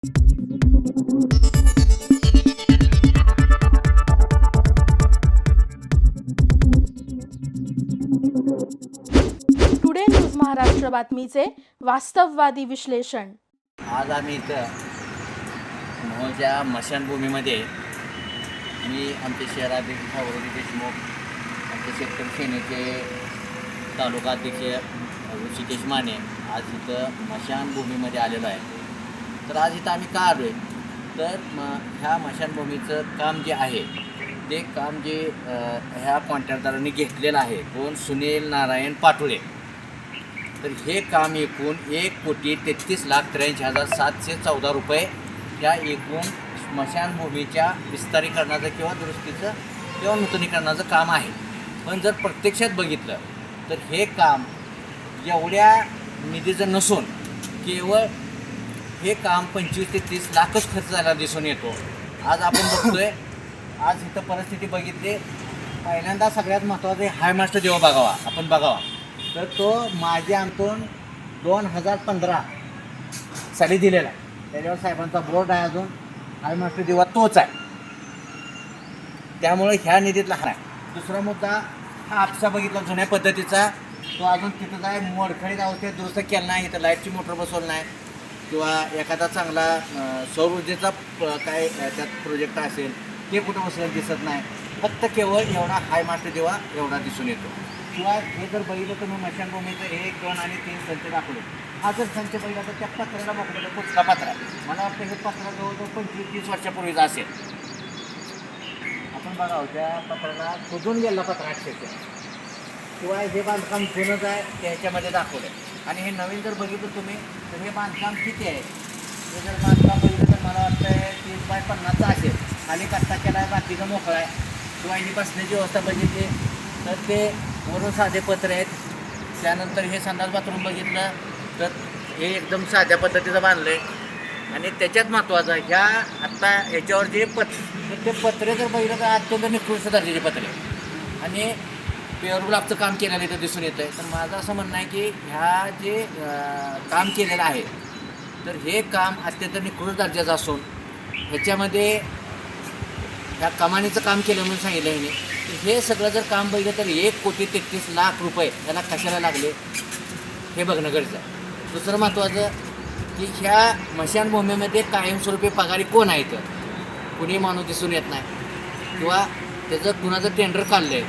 Today news Maharashtra बातमीचे वास्तववादी विश्लेषण। आज आम्ही इथं मोहोळच्या स्मशानभूमीमध्ये मी आमचे शहराध्यक्ष सावरवली देशमुख, आमचे शेतकरी सेनेचे तालुका अध्यक्ष ऋषिकेश माने आज इथं स्मशानभूमीमध्ये आलेलो आहे। तर आज इथं आम्ही का आलो आहे तर ह्या स्मशानभूमीचं काम जे आहे ते काम जे ह्या कॉन्ट्रॅक्टदारांनी घेतलेलं आहे, कोण सुनील नारायण पाटोळे। तर हे काम एकूण 1,33,83,714 रुपये या एकूण स्मशानभूमीच्या विस्तारीकरणाचं किंवा दुरुस्तीचं किंवा नूतनीकरणाचं काम आहे। पण जर प्रत्यक्षात बघितलं तर हे काम एवढ्या निधीचं नसून केवळ हे काम 25 ते 30 लाखच खर्च झाला दिसून येतो। आज आपण बघतोय, आज इथं परिस्थिती बघितली, पहिल्यांदा सगळ्यात महत्त्वाचं हाय मास्टर देवा आपण बघावा तर तो माझे अंतून 2015 साली दिलेला आहे। त्याच्यावर साहेबांचा बोर्ड आहे, अजून हाय मास्टर देवा तोच आहे, त्यामुळे ह्या निधीतला हा आहे। दुसरा मुद्दा हा आपसा बघितला जुन्या पद्धतीचा, तो अजून तिथं काय मोडखळीत अवस्थेत दुरुस्त केला नाही, इथं लाईटची मोटर बसवलं नाही किंवा एखादा चांगला सौर ऊर्जेचा काय त्यात प्रोजेक्ट असेल ते कुठं बसलेलं दिसत नाही, फक्त केवळ एवढा हाय मास्टर देवा एवढा दिसून येतो। शिवाय हे जर बघितलं तर मी स्मशानभूमीचं 1, 2 आणि 3 संच दाखवले। हा जर संच बघितला तर त्या पत्र्याला बघितलं कुठला पत्रा, मला वाटतं हे पत्रा जवळजवळ 25-30 वर्षापूर्वीचा असेल। आपण बघावं त्या पत्राला कुजून गेला पत्रा अक्षरशः। शिवाय हे बांधकाम जुनंच आहे ते ह्याच्यामध्ये दाखवलं आणि हे नवीन जर बघितलं तुम्ही तर हे बांधकाम किती आहे, हे जर बांधकाम बघितलं तर मला वाटतं 30x50चं असेल, खाली कट्टा केला आहे, बाकीचं मोकळा आहे। शिवाय ही बसण्याची व्यवस्था बघितली तर ते वरून साधे पत्रे आहेत। त्यानंतर हे संडास बाथरूम बघितलं तर हे एकदम साध्या पद्धतीचं बांधलं आहे आणि त्याच्यात महत्त्वाचं ह्या आत्ता याच्यावर जे ते पत्रे जर बघितलं तर अत्यंत निकृष्ट दर्जाचे पत्रे आणि प्युअर ब्लॉकचं काम केलेलं इथं दिसून येतं आहे। तर माझं असं म्हणणं आहे की ह्या जे काम केलेलं आहे तर हे काम अत्यंत निकृष्ट दर्जाचं असून ह्याच्यामध्ये ह्या कमानीचं काम केलं म्हणून सांगितलं आहे तर हे सगळं जर काम बघितलं तर 1,33,00,000 रुपये त्याला कशाला लागले हे बघणं गरजेचं आहे। दुसरं महत्त्वाचं की ह्या स्मशानभूमीमध्ये कायमस्वरूपी पगारी कोण आहे, तर कुणी माणूस दिसून येत नाही किंवा त्याचं कुणाचं टेंडर काढलं आहे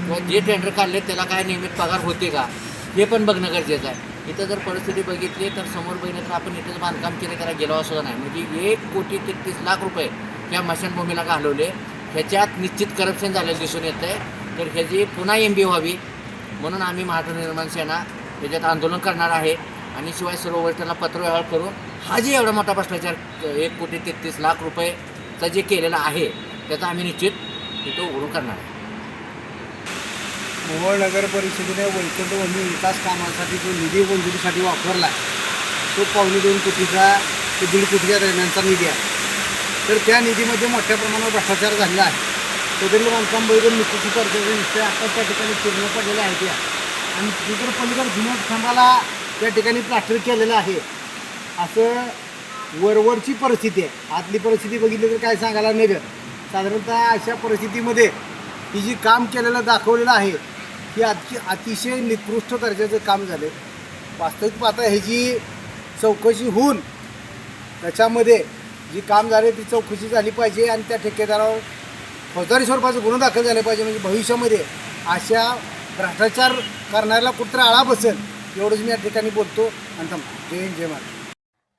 किंवा जे टेंडर काढले त्याला काय नियमित पगार होते का हे पण बघणं गरजेचं आहे। इथं जर परिस्थिती बघितली तर समोर बघितलं तर आपण इथंच बांधकाम केलं त्याला गेलो सुद्धा नाही, म्हणजे 1,33,00,000 रुपये या स्मशानभूमीला घालवले। ह्याच्यात निश्चित करप्शन झालेलं दिसून येतं आहे। तर ह्याची पुन्हा MB व्हावी म्हणून आम्ही महाराष्ट्र निर्माण सेना ह्याच्यात आंदोलन करणार आहे आणि शिवाय सर्व वरिष्ठांना पत्रव्यवहार करून हा जे एवढा मोठा भ्रष्टाचार 1,33,00,000 रुपयेचा जे केलेला आहे त्याचा आम्ही निश्चित तिथं उघडून करणार आहे। मोहोळ नगर परिषदेने वैकुंठभूमी विकास कामासाठी जो निधी मंजुरीसाठी वापरला तो 2.25 कोटीचा ते 1.5 कोटीच्या दरम्यानचा निधी आहे। तर त्या निधीमध्ये मोठ्या प्रमाणावर भ्रष्टाचार झालेला आहे। सदरील बांधकाम बघून निकृष्ट दर्जाचे नुसते आता त्या ठिकाणी पूर्ण पडलेले आहेत या आणि तिकडे पलीकडे जुन्या खांबाला त्या ठिकाणी प्लास्टर केलेलं आहे। असं वरवरची परिस्थिती आहे, आतली परिस्थिती बघितली तर काय सांगायला नाही गं। साधारणतः अशा परिस्थितीमध्ये ही जी काम केलेलं दाखवलेलं आहे की अतिशय निकृष्ट दर्जाचं काम झालं। वास्तविक पाहता ह्याची चौकशी होऊन त्याच्यामध्ये जी काम झाले ती चौकशी झाली पाहिजे आणि त्या ठेकेदारावर फौजदारी स्वरूपाचं गुन्हा दाखल झाले पाहिजे, म्हणजे भविष्यामध्ये अशा भ्रष्टाचार करण्याला कुठतरी आळा बसेल एवढंच मी या ठिकाणी बोलतो आणि थांबतो। जय हिंद, जय महाराष्ट्र।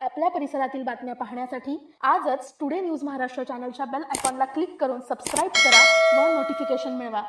आपल्या परिसरातील बातम्या पाहण्यासाठी आजच टुडे न्यूज महाराष्ट्र चॅनलच्या बेल आयकॉनला क्लिक करून सबस्क्राईब करा व नोटिफिकेशन मिळवा।